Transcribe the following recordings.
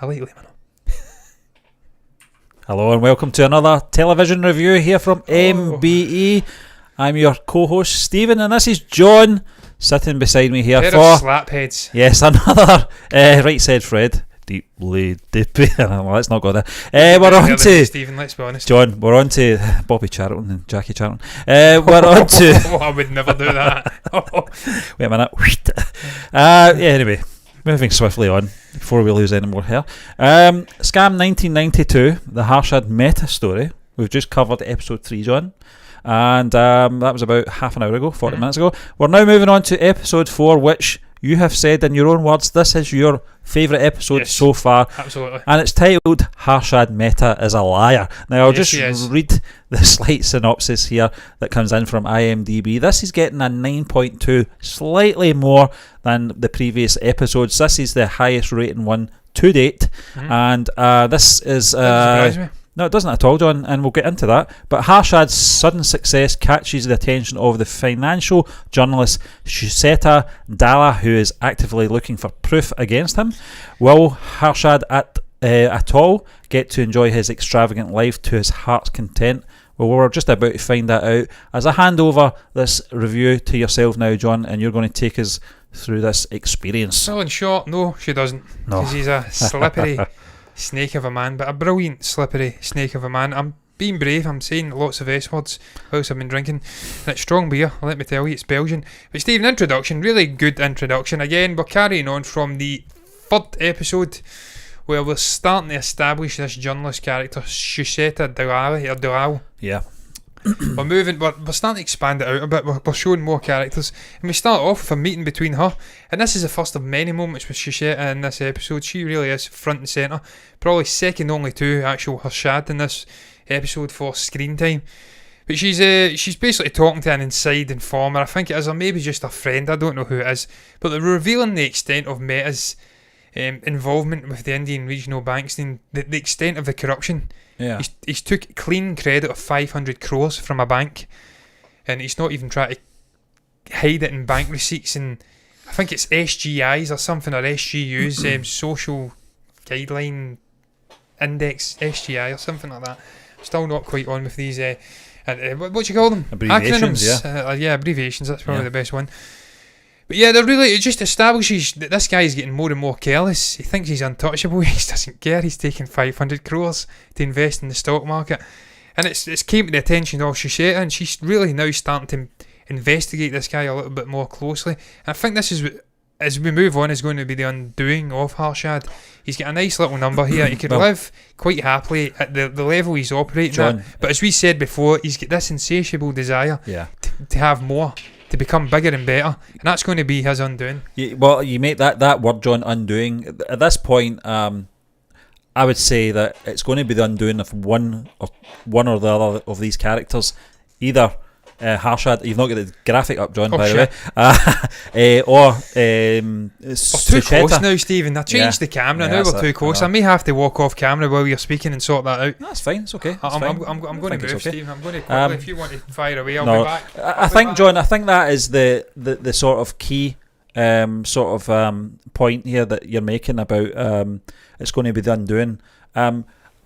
I like lemon. Hello and welcome to another television review here from MBE. I'm your co-host Stephen and this is John sitting beside me here for slapheads. Yes, another right said Fred. Deeply dippy. Let's not go there. We're on to Stephen, let's be honest. John, we're on to Bobby Charlton and Jackie Charlton. We're on to oh, I would never do that. Wait a minute. Anyway, moving swiftly on before we lose any more hair. Scam 1992, the Harshad Mehta story. We've just covered episode 3, John. And that was about half an hour ago, 40 minutes ago. We're now moving on to episode 4, which you have said in your own words, this is your favourite episode so far. Absolutely. And it's titled Harshad Mehta is a Liar. Now I'll just read the slight synopsis here that comes in from IMDb. This is getting a 9.2, slightly more than the previous episodes. This is the highest rating one to date. And this is... No, it doesn't at all, John, and we'll get into that. But Harshad's sudden success catches the attention of the financial journalist Chahta Dalal, who is actively looking for proof against him. Will Harshad at all get to enjoy his extravagant life to his heart's content? Well, we're just about to find that out. As I hand over this review to yourself now, John, and you're going to take us through this experience. Well, in short, no, she doesn't. Because he's a slippery... snake of a man, but a brilliant slippery snake of a man. I'm being brave, I'm saying lots of S words whilst I've been drinking, and it's strong beer, let me tell you, it's Belgian. But Stephen, introduction, really good introduction. Again, we're carrying on from the third episode where we're starting to establish this journalist character, Chahta Dalal. Yeah. We're starting to expand it out a bit. We're showing more characters, and we start off with a meeting between her, and this is the first of many moments with Chahta in this episode. She really is front and centre, probably second only to actual Harshad in this episode for screen time. But she's basically talking to an inside informer. I think it is, or maybe just a friend. I don't know who it is, but they're revealing the extent of Mehta's involvement with the Indian regional banks and the extent of the corruption. Yeah. He's took clean credit of 500 crores from a bank, and he's not even trying to hide it in bank receipts, and I think it's SGIs or something, or SGUs, Social Guideline Index, SGI or something like that. Still not quite on with these, what do you call them? Abbreviations. Acronyms. Abbreviations, that's probably the best one. But yeah, it just establishes that this guy is getting more and more careless. He thinks he's untouchable. He just doesn't care. He's taking 500 crores to invest in the stock market. And it's came to the attention of Chahta, and she's really now starting to investigate this guy a little bit more closely. And I think this is, as we move on, is going to be the undoing of Harshad. He's got a nice little number here. He could live quite happily at the level he's operating at. But as we said before, he's got this insatiable desire to have more, to become bigger and better, and that's going to be his undoing. Well, you make that word, John, undoing. At this point, I would say that it's going to be the undoing of one or the other of these characters. Either Harshad, you've not got the graphic up, John, by the way, or too close now, Stephen. I changed the camera. Now we're too close. I may have to walk off camera while you're speaking and sort that out. That's fine. It's okay. I'm going to move, Stephen. I'm going to quickly. If you want to fire away, I'll be back. I think, John, I think that is the sort of key point here that you're making about it's going to be the undoing.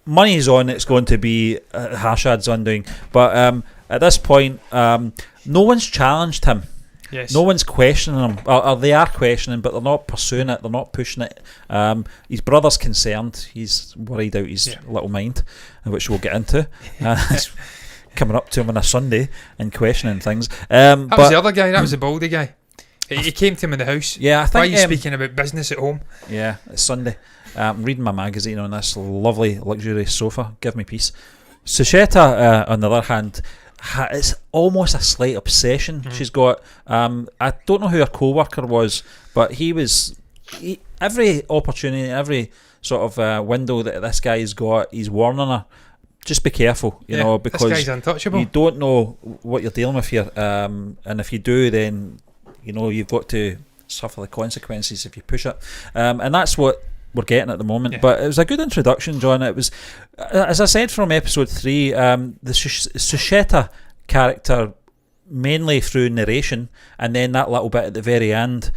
Money's on. It's going to be Harshad's undoing, but at this point, no one's challenged him. Yes. No one's questioning him. Or they are questioning, but they're not pursuing it. They're not pushing it. His brother's concerned. He's worried out his little mind, which we'll get into. It's coming up to him on a Sunday and questioning things. That was the other guy. That was the baldy guy. He came to him in the house. Yeah, I think. Why are you speaking about business at home? Yeah, it's Sunday. I'm reading my magazine on this lovely luxurious sofa. Give me peace. Chahta, on the other hand, it's almost a slight obsession she's got. I don't know who her co-worker was, but every opportunity, every sort of window that this guy's got, he's warning her, just be careful, you know, because this guy's untouchable. You don't know what you're dealing with here, and if you do, then you know you've got to suffer the consequences if you push it, and that's what we're getting at the moment. But it was a good introduction, John. It was, as I said from episode 3, the Chahta character, mainly through narration, and then that little bit at the very end,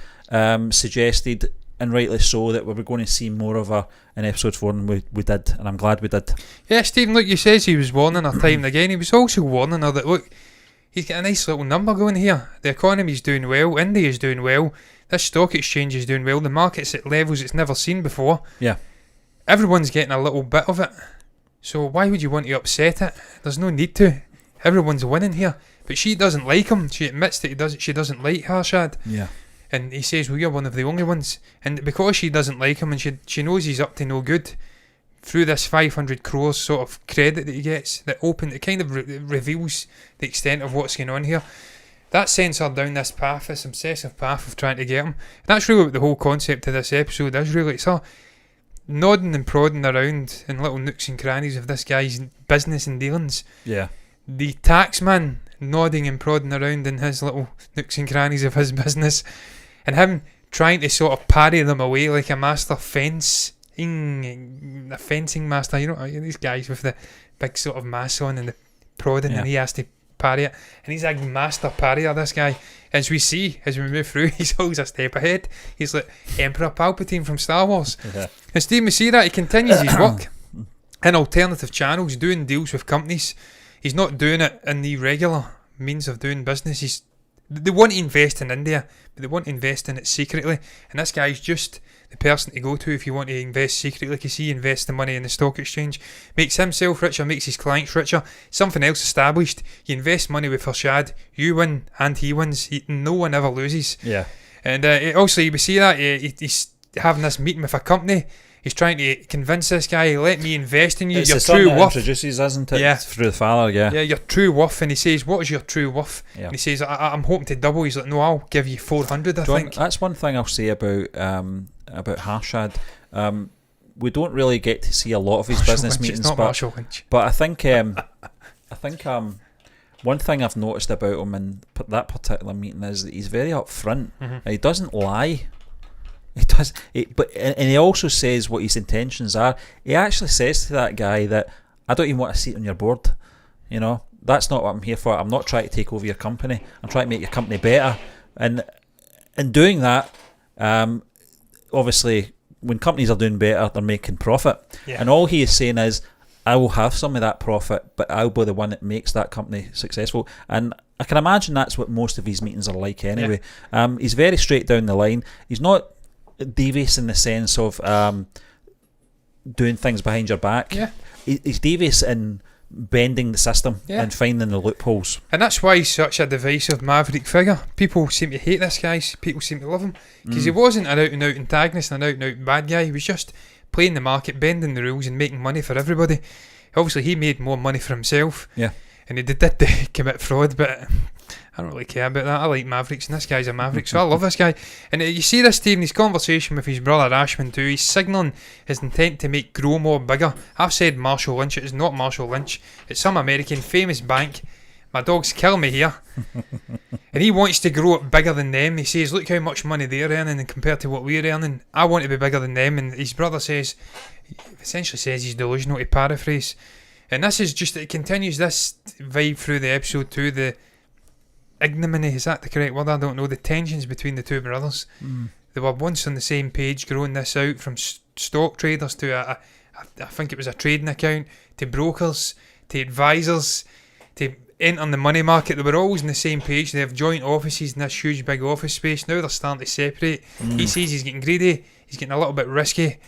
suggested and rightly so, that we were going to see more of her in episode 4, and we did, and I'm glad we did. Yeah, Stephen, look, you says he was warning her time and again. He was also warning her that, look, he's got a nice little number going here. The economy's doing well, India's doing well, this stock exchange is doing well, the market's at levels it's never seen before. Yeah. Everyone's getting a little bit of it. So why would you want to upset it? There's no need to. Everyone's winning here. But she doesn't like him. She admits that she doesn't like Harshad. Yeah. And he says, well, you're one of the only ones. And because she doesn't like him and she knows he's up to no good, through this 500 crores sort of credit that he gets, it kind of reveals the extent of what's going on here. That sends her down this path, this obsessive path of trying to get him. And that's really what the whole concept of this episode is, really. It's her nodding and prodding around in little nooks and crannies of this guy's business and dealings. Yeah. The taxman nodding and prodding around in his little nooks and crannies of his business, and him trying to sort of parry them away like a master fencing master. You know, these guys with the big sort of mask on and the prodding, and he has to parry it. And he's a master parrier, this guy. As we see, as we move through, he's always a step ahead. He's like Emperor Palpatine from Star Wars. Yeah. And Steve, we see that he continues his work in alternative channels, doing deals with companies. He's not doing it in the regular means of doing business. They want to invest in India, but they want to invest in it secretly. And this guy's just the person to go to if you want to invest secretly. Like you see, invest the money in the stock exchange. Makes himself richer, makes his clients richer. Something else established. You invest money with Harshad, you win and he wins. No one ever loses. Yeah. And also, we see that he's having this meeting with a company. He's trying to convince this guy, let me invest in you. It's your the son true that worth. Introduces, isn't it? Yeah. Through the father, yeah. Yeah, your true worth. And he says, what is your true worth? Yeah. And he says, I'm hoping to double. He's like, no, I'll give you 400, I think. That's one thing I'll say about Harshad. We don't really get to see a lot of his business meetings. It's not Marshall Lynch. But I think one thing I've noticed about him in that particular meeting is that he's very upfront. Mm-hmm. He doesn't lie. He does, and he also says what his intentions are. He actually says to that guy that I don't even want a seat on your board. You know, that's not what I'm here for. I'm not trying to take over your company. I'm trying to make your company better. And in doing that, obviously, when companies are doing better, they're making profit. Yeah. And all he is saying is, I will have some of that profit, but I'll be the one that makes that company successful. And I can imagine that's what most of his meetings are like anyway. Yeah. He's very straight down the line. He's not devious in the sense of doing things behind your back. Yeah. He's devious in bending the system and finding the loopholes. And that's why he's such a divisive maverick figure. People seem to hate this guy, people seem to love him, because he wasn't an out-and-out antagonist and an out-and-out bad guy. He was just playing the market, bending the rules and making money for everybody. Obviously he made more money for himself, and he did commit fraud, but I don't really care about that. I like mavericks, and this guy's a maverick, so I love this guy. And you see this, Steve, in his conversation with his brother Ashman too. He's signalling his intent to make Grow more bigger. I've said Marshall Lynch. It is not Marshall Lynch. It's some American famous bank. My dogs kill me here. And he wants to grow it bigger than them. He says, look how much money they're earning, and compared to what we're earning, I want to be bigger than them. And his brother essentially says he's delusional, to paraphrase. And this is just, it continues this vibe through the episode too. The ignominy, is that the correct word? I don't know. The tensions between the two brothers. They were once on the same page, growing this out from stock traders to I think it was a trading account, to brokers, to advisors, to entering the money market. They were always on the same page. They have joint offices in this huge big office space. Now they're starting to separate. He says he's getting greedy, he's getting a little bit risky,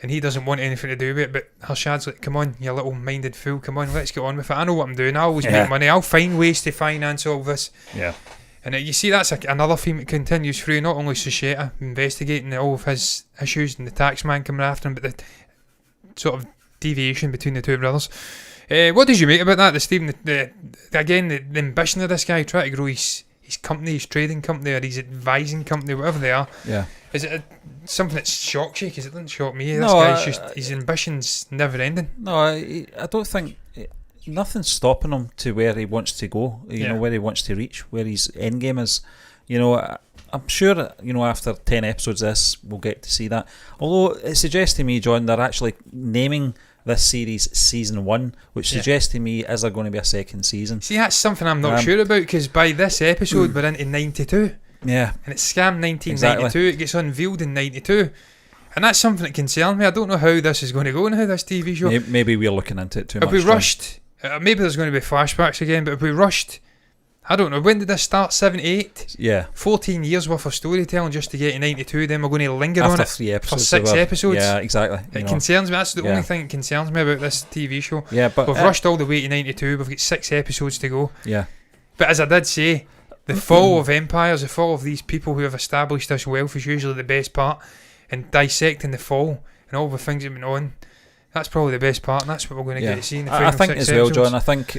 and he doesn't want anything to do with it. But Harshad's like, come on, you little minded fool, come on, let's get on with it. I know what I'm doing. I always make money. I'll find ways to finance all this. Yeah. And you see, that's another theme that continues through. Not only Shreya investigating all of his issues and the taxman coming after him, but the sort of deviation between the two brothers. What did you make about that, Stephen? The ambition of this guy, trying to grow his company, his trading company, or his advising company, whatever they are. Yeah. Is it something that shocks you? Because it doesn't shock me. This guy's just, his ambition's never ending. No, I don't think nothing's stopping him to where he wants to go. You know, where he wants to reach, where his end game is. You know, I'm sure, you know, after 10 episodes of this, we'll get to see that. Although it suggests to me, John, they're actually naming this series Season 1, which suggests to me, is there going to be a second season? See, that's something I'm not sure about, because by this episode we're into 92. Yeah. And it's Scam 1992. Exactly. It gets unveiled in 92. And that's something that concerns me. I don't know how this is going to go now, this TV show. Maybe we're looking into it too much. If we rushed, maybe there's going to be flashbacks again, but if we rushed, I don't know, when did this start? 78? Yeah. 14 years worth of storytelling just to get to 92, then we're going to linger After on it 3 episodes for 6 episodes. Yeah, exactly. It concerns me. That's the only thing that concerns me about this TV show. Yeah, but we've rushed all the way to 92. We've got 6 episodes to go. Yeah. But as I did say, the fall of empires, the fall of these people who have established this wealth is usually the best part. And dissecting the fall and all the things that went on, that's probably the best part, and that's what we're going to get to see in the final 6 I think as well, episodes. John, I think,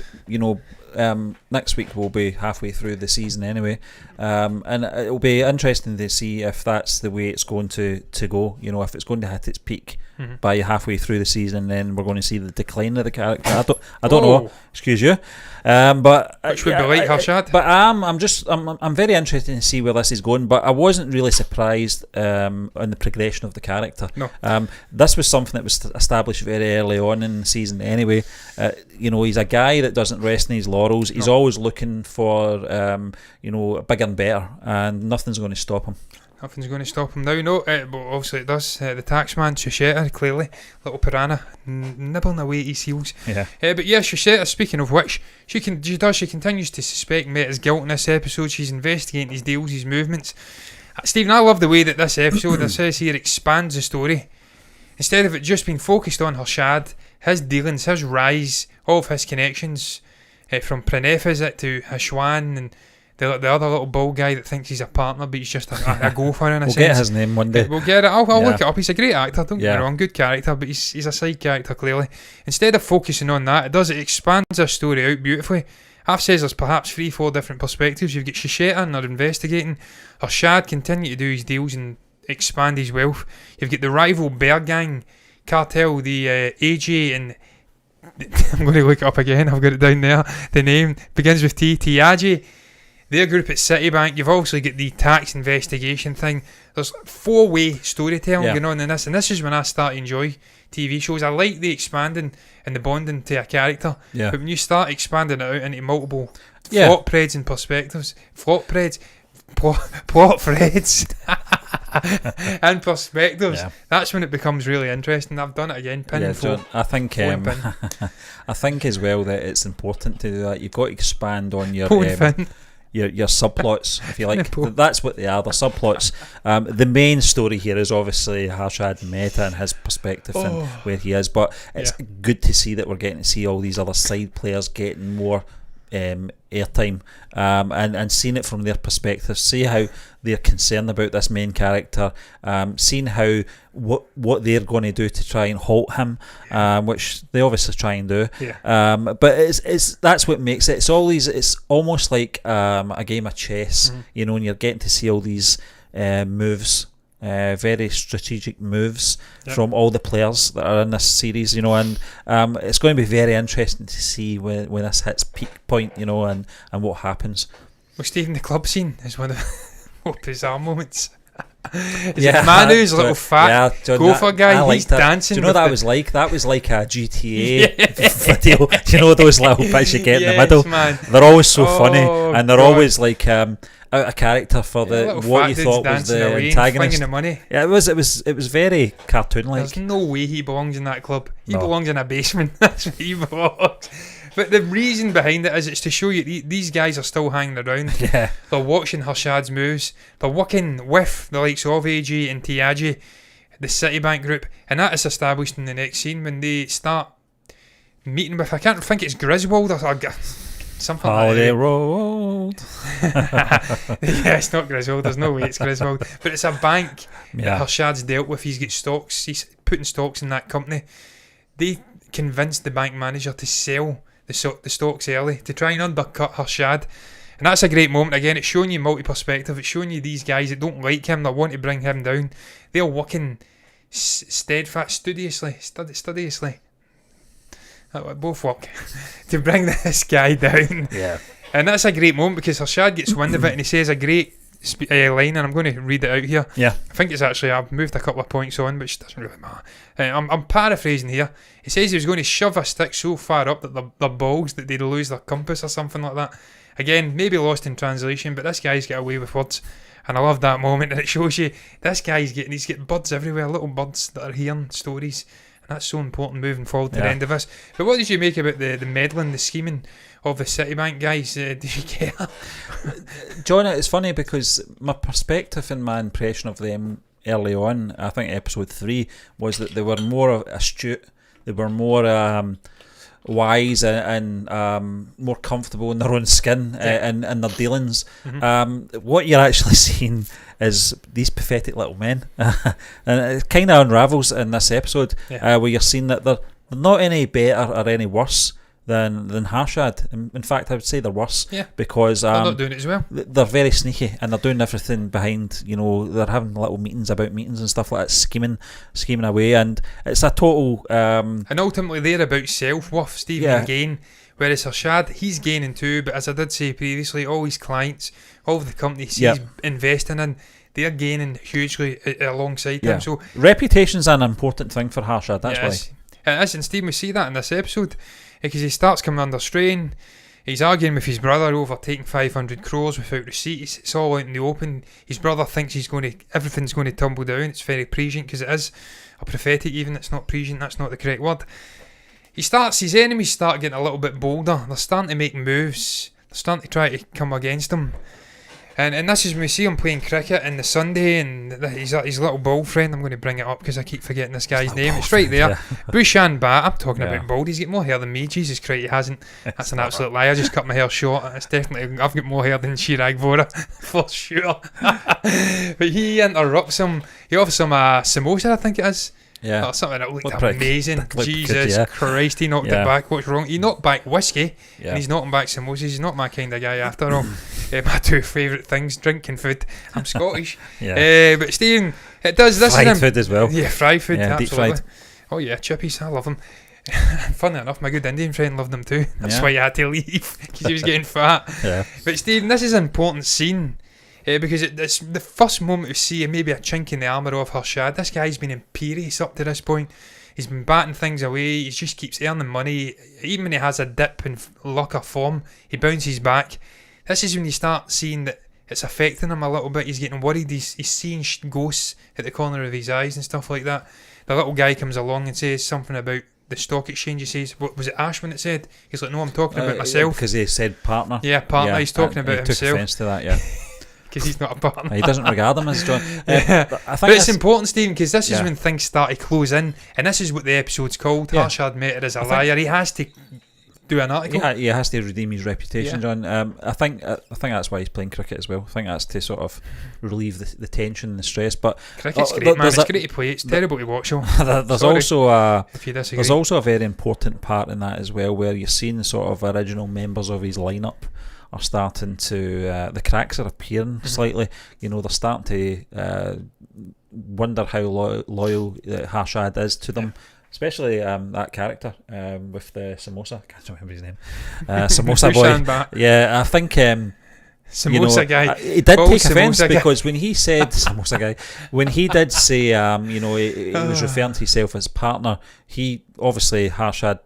next week we'll be halfway through the season anyway, and it'll be interesting to see if that's the way it's going to go, if it's going to hit its peak by halfway through the season, then we're going to see the decline of the character. I don't know, excuse you, but which would be like Harshad. But I'm very interested to see where this is going, but I wasn't really surprised on the progression of the character. No. This was something that was established very early on in the season anyway. He's a guy that doesn't rest in his laurels. He's always looking for bigger and better, and nothing's going to stop him. Nothing's going to stop him now. No, but obviously it does. The taxman, Shreya, clearly, little piranha, nibbling away at his heels. Yeah. But yeah, Shreya, speaking of which, she continues to suspect Mehta's guilt in this episode. She's investigating his deals, his movements. Stephen, I love the way that this episode, it says here, expands the story. Instead of it just being focused on Harshad, his dealings, his rise, all of his connections, from Pranef is it to Hashwan and the other little bald guy that thinks he's a partner but he's just a gopher in a we'll sense. We'll get his name one day. We'll get it. I'll look it up. He's a great actor, don't get me wrong, good character, but he's a side character clearly. Instead of focusing on that, it expands our story out beautifully. I've said there's perhaps 3-4 different perspectives. You've got Shreya and they're investigating. Harshad continue to do his deals and expand his wealth. You've got the rival bear gang cartel, the AJ and I'm going to look it up again, I've got it down there. The name begins with T, Tiaji. Their group at Citibank. You've also got the tax investigation thing. There's 4-way storytelling going on in this, and this is when I start to enjoy TV shows. I like the expanding and the bonding to a character, but when you start expanding it out into multiple plot threads and perspectives, plot threads and perspectives, that's when it becomes really interesting. I've done it again. Pin and John, I think I think as well that it's important to do that. You've got to expand on your subplots, if you like. That's what they are, the subplots. The main story here is obviously Harshad Mehta and his perspective and where he is, but it's good to see that we're getting to see all these other side players getting more airtime, and seeing it from their perspective, see how they're concerned about this main character, seeing how what they're going to do to try and halt him, which they obviously try and do. But it's that's what makes it. It's almost like a game of chess, and you're getting to see all these moves. Very strategic moves from all the players that are in this series, and it's going to be very interesting to see when this hits peak point, and what happens. Well, Stephen, the club scene is one of the most bizarre moments. Manu's little fat gopher guy, he's dancing. Do you know that was like? That was like a GTA video. Do you know those little bits you get in the middle? Man. They're always so funny, and they're always like out of character for what you thought was the antagonist. The money. Yeah, it was very cartoon-like. There's no way he belongs in that club. He belongs in a basement. That's where he belongs. But the reason behind it is it's to show you these guys are still hanging around. They're watching Harshad's moves. They're working with the likes of AJ and Tiaji, the Citibank group, and that is established in the next scene when they start meeting with, I can't think it's Griswold or something Holiday Road. It's not Griswold. There's no way it's Griswold. But it's a bank that Harshad's dealt with. He's got stocks. He's putting stocks in that company. They convinced the bank manager to sell the stocks early to try and undercut Harshad. And that's a great moment. Again, it's showing you multi-perspective. It's showing you these guys that don't like him, that want to bring him down. They're working studiously. Both work to bring this guy down. And that's a great moment because Harshad gets wind of it and he says a great line, and I'm going to read it out here. I think it's actually, I've moved a couple of points on, which doesn't really matter. I'm paraphrasing here. He says he was going to shove a stick so far up that their balls that they'd lose their compass or something like that. Again, maybe lost in translation, but this guy's got away with words. And I love that moment, and it shows you this guy's he's getting birds everywhere, little birds that are hearing stories, and that's so important moving forward to the end of this. But what did you make about the meddling, the scheming of the Citibank guys? Did you get that? John, it's funny because my perspective and my impression of them early on, I think episode 3, was that they were more astute, they were more wise and more comfortable in their own skin and their dealings. What you're actually seeing is these pathetic little men, and it kind of unravels in this episode, where you're seeing that they're not any better or any worse than Harshad. In fact, I would say they're worse, because they're not doing it as well. They're very sneaky, and they're doing everything behind, they're having little meetings about meetings and stuff like that, scheming away, and it's a total and ultimately they're about self-worth, Stephen, and gain, whereas Harshad, he's gaining too, but as I did say previously, all his clients, all of the companies he's investing in, they're gaining hugely alongside him. So reputation's an important thing for Harshad, that's why. It is, and Stephen, we see that in this episode, because he starts coming under strain. He's arguing with his brother over taking 500 crores without receipts. It's all out in the open. His brother thinks everything's going to tumble down. It's very prescient, because it is, or prophetic even. It's not prescient, that's not the correct word. His enemies start getting a little bit bolder. They're starting to make moves. They're starting to try to come against him. And this is when we see him playing cricket in the Sunday, and his little bald friend, I'm going to bring it up because I keep forgetting this guy's name. It's right there. Bushan Bat. I'm talking about bald. He's got more hair than me. Jesus Christ, he hasn't. That's an absolute lie. I just cut my hair short. It's definitely, I've got more hair than Chirag Vora, for sure. But he interrupts him. He offers him a samosa, I think it is. Yeah. Or something that looked amazing. Jesus good, Christ, he knocked it back. What's wrong? He knocked back whiskey, and he's knocking back samosas. He's not my kind of guy after all. My two favourite things, drink and food. I'm Scottish. But Stephen, it does this. Fried food as well. Yeah, fried food, absolutely. Deep fried. Oh yeah, chippies, I love them. Funnily enough, my good Indian friend loved them too. That's why he had to leave, because he was getting fat. But Stephen, this is an important scene. Because it's the first moment we see maybe a chink in the armour of Harshad. This guy's been imperious up to this point. He's been batting things away. He just keeps earning money. Even when he has a dip in luck or form, he bounces back. This is when you start seeing that it's affecting him a little bit. He's getting worried. He's seeing ghosts at the corner of his eyes and stuff like that. The little guy comes along and says something about the stock exchange. He says, what was it, Ash, when it said? He's like, no, I'm talking about myself. Because he said partner. Yeah, partner. He's talking about himself. He took offence to that, because he's not a partner. He doesn't regard him as John. But it's important, Stephen, because this is when things start to close in, and this is what the episode's called. Harshad Mehta is a liar. He has to do an article. He has to redeem his reputation, John. I think that's why he's playing cricket as well. I think that's to sort of relieve the tension and the stress. But cricket's great, man. It's great to play. It's terrible to watch. There's also a very important part in that as well, where you're seeing the sort of original members of his lineup are starting to the cracks are appearing slightly. They're starting to wonder how loyal Harshad is to them, especially that character with the samosa. I can't remember his name. Samosa boy. Yeah, I think samosa guy. He did take offence because when he said samosa guy, when he did say he was referring to himself as partner, he obviously Harshad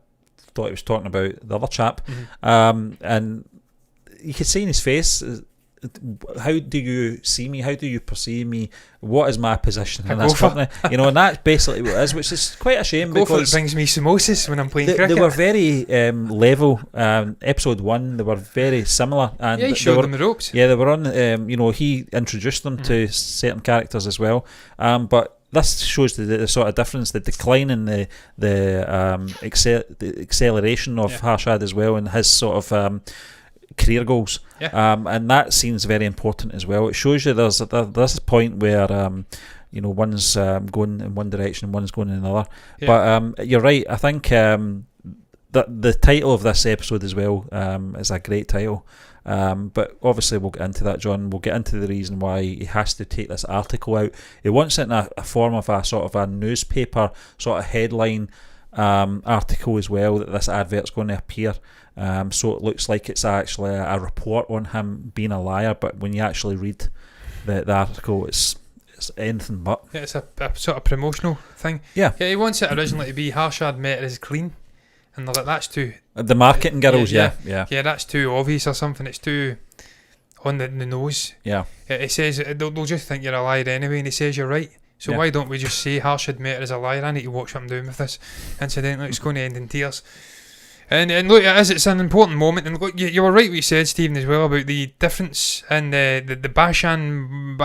thought he was talking about the other chap, and you could see in his face, how do you see me? How do you perceive me? What is my position in this company? And that's basically what it is, which is quite a shame because it brings me samosas when I'm playing cricket. They were very level. Episode 1, they were very similar. And he showed them the ropes. Yeah, they were on. He introduced them to certain characters as well. But this shows the sort of difference, the decline in the acceleration of Harshad as well, and his sort of career goals, and that seems very important as well. It shows you there's a point where one's going in one direction and one's going in another. But you're right. I think that the title of this episode as well is a great title. But obviously we'll get into that, John. We'll get into the reason why he has to take this article out. He wants it in a form of a sort of a newspaper sort of headline article as well, that this advert's going to appear. So it looks like it's actually a report on him being a liar, but when you actually read the article, it's anything but. Yeah, it's a sort of promotional thing. Yeah, he wants it originally to be Harshad Mehta is clean, and they're like, that's too... The marketing girls, yeah, that's too obvious or something. It's too on the nose. Yeah. It says they'll just think you're a liar anyway, and he says you're right. So why don't we just say Harshad Mehta is a liar? I need to watch what I'm doing with this. Incidentally, it's going to end in tears. And look, it's an important moment. And look, you were right what you said, Stephen, as well, about the difference in the Bushan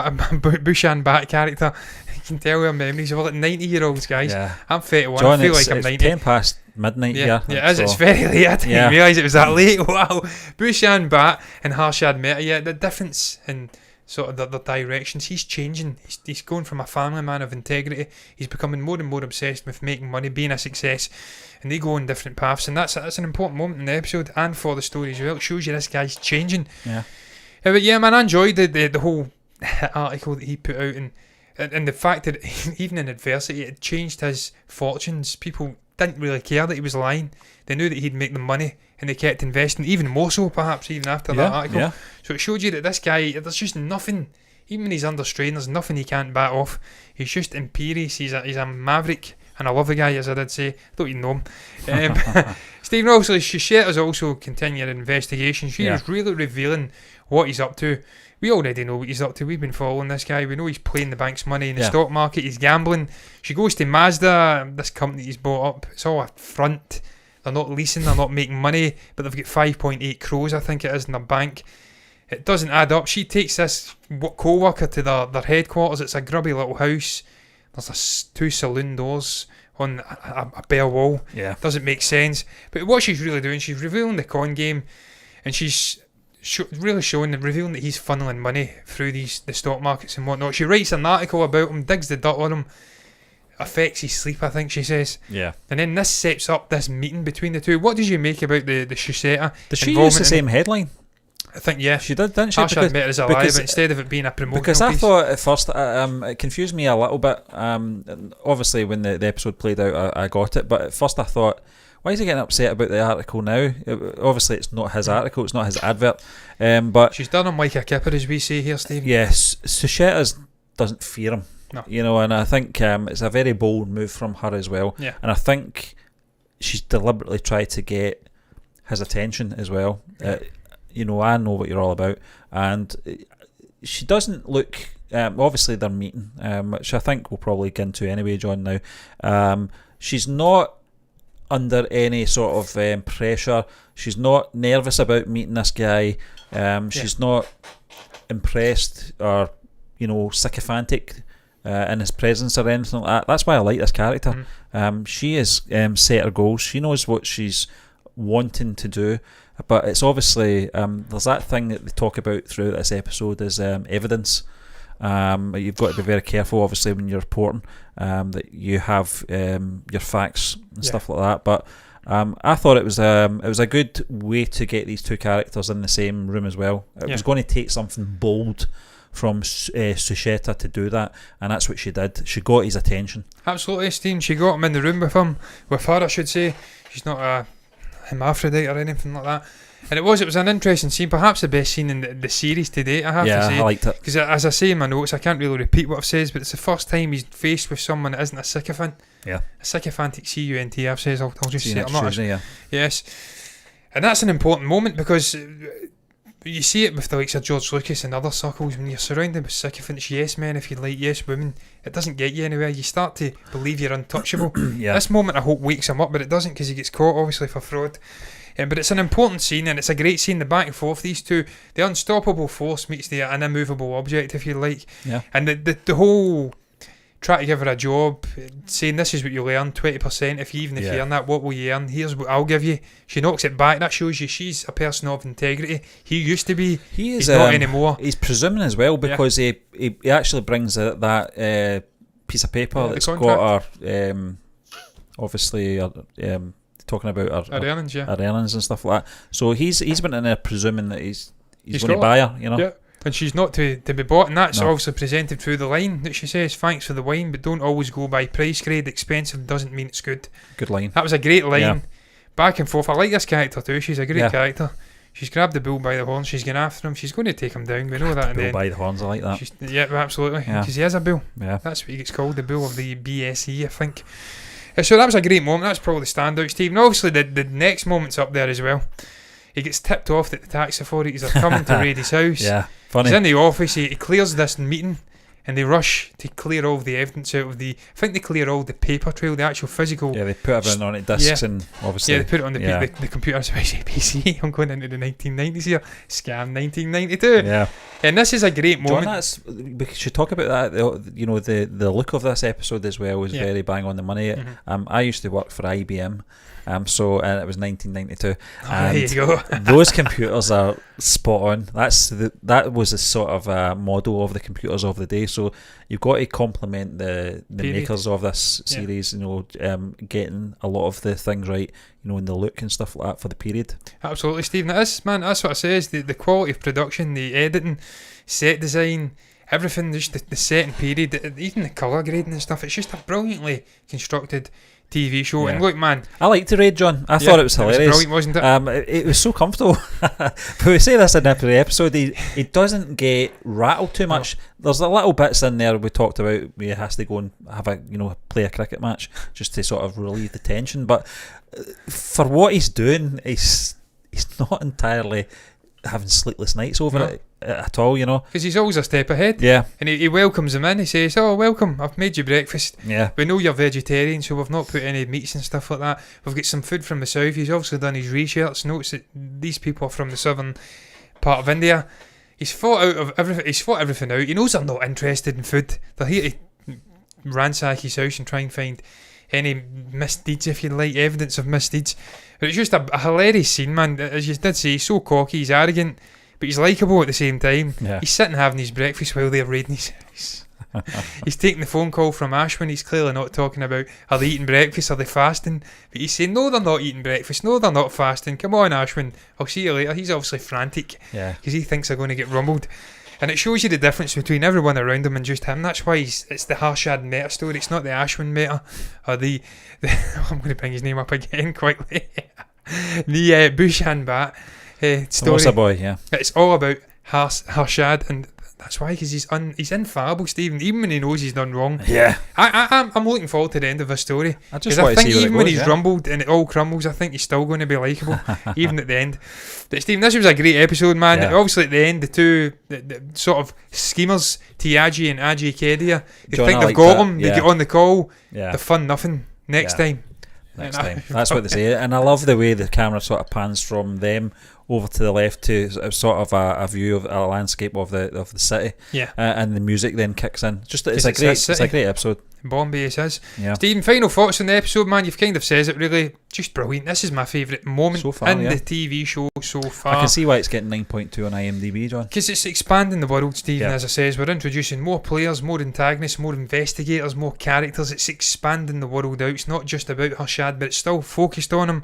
Bat character. You can tell our memories. We're like 90-year-olds, guys. Yeah. I'm 31. John, I feel like I'm 90. It's 10 past midnight here. Yeah, it is. It's very late. I didn't realise it was that late. Wow. Bushan Bat and Harshad Mehta. Yeah, the difference in sort of the directions. He's changing. He's going from a family man of integrity. He's becoming more and more obsessed with making money, being a success, and they go on different paths. And that's an important moment in the episode and for the story as well. It shows you this guy's changing. Yeah. But yeah, man, I enjoyed the whole article that he put out, and the fact that even in adversity, it changed his fortunes. People didn't really care that he was lying. They knew that he'd make them money, and they kept investing, even more so perhaps even after that article. Yeah. So it showed you that this guy, there's just nothing, even when he's under strain, there's nothing he can't bat off. He's just imperious. He's a maverick, and I love the guy, as I did say. I don't even know him. Stephen, obviously, Shreya's also continued an investigation. She was really revealing what he's up to. We already know what he's up to. We've been following this guy. We know he's playing the bank's money in the stock market. He's gambling. She goes to Mazda, this company he's bought up. It's all a front. They're not leasing, they're not making money, but they've got 5.8 crores, I think it is, in their bank. It doesn't add up. She takes this co-worker to their headquarters. It's a grubby little house. There's 2 saloon doors on a bare wall. Yeah. Doesn't make sense. But what she's really doing, she's revealing the con game, and she's really revealing that he's funneling money through the stock markets and whatnot. She writes an article about him, digs the dirt on him, affects his sleep, I think she says. Yeah. And then this sets up this meeting between the two. What did you make about the Shuseta? Did she use the same headline? I think, yeah. She did, didn't she? Harshad Mehta is a lie, but instead of it being a promotional because I piece. thought at first, it confused me a little bit. Obviously, when the episode played out, I got it. But at first I thought, why is he getting upset about the article now? Obviously, it's not his article. It's not his advert. But she's done him like a kipper, as we say here, Steve. Yes. Shuseta doesn't fear him. No. You know, and I think it's a very bold move from her as well. Yeah. And I think she's deliberately tried to get his attention as well. You know, I know what you're all about. And she doesn't look... obviously, they're meeting, which I think we'll probably get into anyway, John, now. She's not under any sort of pressure. She's not nervous about meeting this guy. She's not impressed or, you know, sycophantic in his presence or anything like that. That's why I like this character. She is set her goals. She knows what she's wanting to do, but it's obviously there's that thing that they talk about throughout this episode is evidence. You've got to be very careful, obviously, when you're reporting that you have your facts and stuff like that. But I thought it was a good way to get these two characters in the same room as well. It was going to take something bold from Shuseta to do that, and that's what she did. She got his attention. Absolutely, Steve. She got him in the room with her, I should say. She's not a hermaphrodite or anything like that. And it was an interesting scene, perhaps the best scene in the series to date, I have to say. Yeah, I liked it. Because as I say in my notes, I can't really repeat what I've said, but it's the first time he's faced with someone that isn't a sycophant. Yeah. A sycophantic C-U-N-T, I've said. I'll just say it. I'm not Yes. And that's an important moment because you see it with the likes of George Lucas and other circles. When you're surrounded with sycophants, yes men, if you like, yes women, it doesn't get you anywhere. You start to believe you're untouchable. This moment, I hope, wakes him up, but it doesn't because he gets caught, obviously, for fraud. But it's an important scene, and it's a great scene, the back and forth, these two. The unstoppable force meets the immovable object, if you like. Yeah. And the whole try to give her a job, saying this is what you'll earn, 20%, if you earn that, what will you earn? Here's what I'll give you. She knocks it back. That shows you she's a person of integrity. He used to be. He's not anymore. He's presuming as well, because he actually brings that piece of paper that's got her, obviously, talking about our earnings, our earnings and stuff like that. So he's been in there presuming that he's going to buy her, you know. Yeah. And she's not to be bought, and that's obviously presented through the line that she says, thanks for the wine, but don't always go by price grade. Expensive doesn't mean it's good. Good line. That was a great line. Yeah. Back and forth. I like this character too. She's a great character. She's grabbed the bull by the horns. She's going after him. She's going to take him down. We know that. The bull by the horns. I like that. Yeah, absolutely. Because he is a bull. Yeah. That's what he gets called, the bull of the BSE, I think. So that was a great moment. That's probably the standout, Steve. And obviously the next moment's up there as well. he gets tipped off that the tax authorities are coming to raid his house. Yeah, funny. He's in the office, he clears this meeting, and they rush to clear all the evidence out of I think they clear all the paper trail, the actual physical. Yeah, they put everything on it, discs, and obviously. Yeah, they put it on the computer, especially PC. I'm going into the 1990s here. Scam 1992. Yeah. And this is a great moment. John, we should talk about that. The look of this episode as well was very bang on the money. I used to work for IBM. And it was 1992. And there you go. Those computers are spot on. That was a sort of model of the computers of the day. So you've got to compliment the makers of this series. Getting a lot of the things right. In the look and stuff like that for the period. Absolutely, Stephen. It is, man. That's what I say. Is the quality of production, the editing, set design, everything. Just the set and period, even the colour grading and stuff. It's just a brilliantly constructed TV show. And look, man, I liked the raid, John. I thought it was hilarious. It was brilliant, wasn't it? It was so comfortable. But we say this in every episode, he doesn't get rattled too much. There's a little bits in there we talked about where he has to go and have play a cricket match just to sort of relieve the tension. But for what he's doing, he's not entirely having sleepless nights over it at all, because he's always a step ahead. Yeah. And he welcomes them in. He says, "Oh, welcome, I've made you breakfast. Yeah. We know you're vegetarian, so we've not put any meats and stuff like that. We've got some food from the south." He's also done his research, notes that these people are from the southern part of India. He's fought everything out. He knows they're not interested in food. They're here to ransack his house and try and find any misdeeds, if you like, evidence of misdeeds. But it's just a hilarious scene, man. As you did say, he's so cocky, he's arrogant, but he's likeable at the same time. Yeah. He's sitting having his breakfast while they're raiding his house. He's taking the phone call from Ashwin. He's clearly not talking about are they eating breakfast, are they fasting, but he's saying no, they're not eating breakfast, no, they're not fasting, come on Ashwin, I'll see you later. He's obviously frantic because he thinks they're going to get rumbled. And it shows you the difference between everyone around him and just him. That's why it's the Harshad Mehta story. It's not the Ashwin Mehta or the I'm going to bring his name up again quickly. The Bushan Bat story. What's a boy? Yeah, it's all about Harshad, and that's why, because he's infallible, Stephen. Even when he knows he's done wrong. Yeah, I'm looking forward to the end of the story. I think even when he's rumbled and it all crumbles, I think he's still going to be likeable, even at the end. But Stephen, this was a great episode, man. Yeah. Obviously, at the end, the two the sort of schemers, Tiaji and Ajay Kedia, they think they've got him. They get on the call. Yeah, they've fun nothing next time. That's what they say. And I love the way the camera sort of pans from them over to the left to sort of a view of a landscape of the city. Yeah. And the music then kicks in. It's a great episode. Bombay it is. Yeah. Stephen, final thoughts on the episode, man. You've kind of said it, really. Just brilliant. This is my favourite moment so far, in the TV show so far. I can see why it's getting 9.2 on IMDb, John. Because it's expanding the world, Stephen, as I says. We're introducing more players, more antagonists, more investigators, more characters. It's expanding the world out. It's not just about Harshad, but it's still focused on him.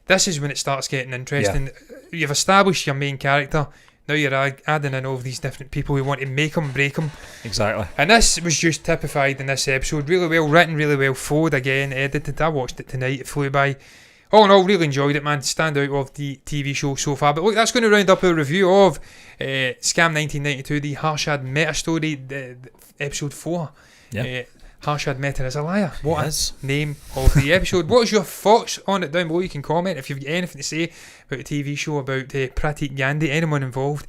This is when it starts getting interesting. Yeah. You've established your main character. Now you're adding in all of these different people who want to make them, break them. Exactly. And this was just typified in this episode. Really well written, really well flowed again, edited. I watched it tonight. It flew by. All in all, really enjoyed it, man. Standout of the TV show so far. But look, that's going to round up our review of Scam 1992, the Harshad Mehta story, the episode 4. Yeah. Harshad Mehta is a liar. What is name of the episode? What's your thoughts on it down below? You can comment if you've got anything to say about the TV show, about Pratik, Gandhi, anyone involved,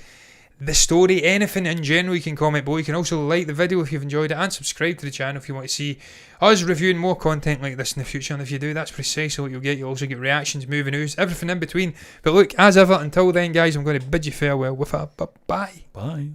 the story, anything in general. You can comment below. You can also like the video if you've enjoyed it, and subscribe to the channel if you want to see us reviewing more content like this in the future. And if you do, that's precisely what you'll get. You'll also get reactions, movie news, everything in between. But look, as ever, until then guys, I'm going to bid you farewell with a bye. Bye.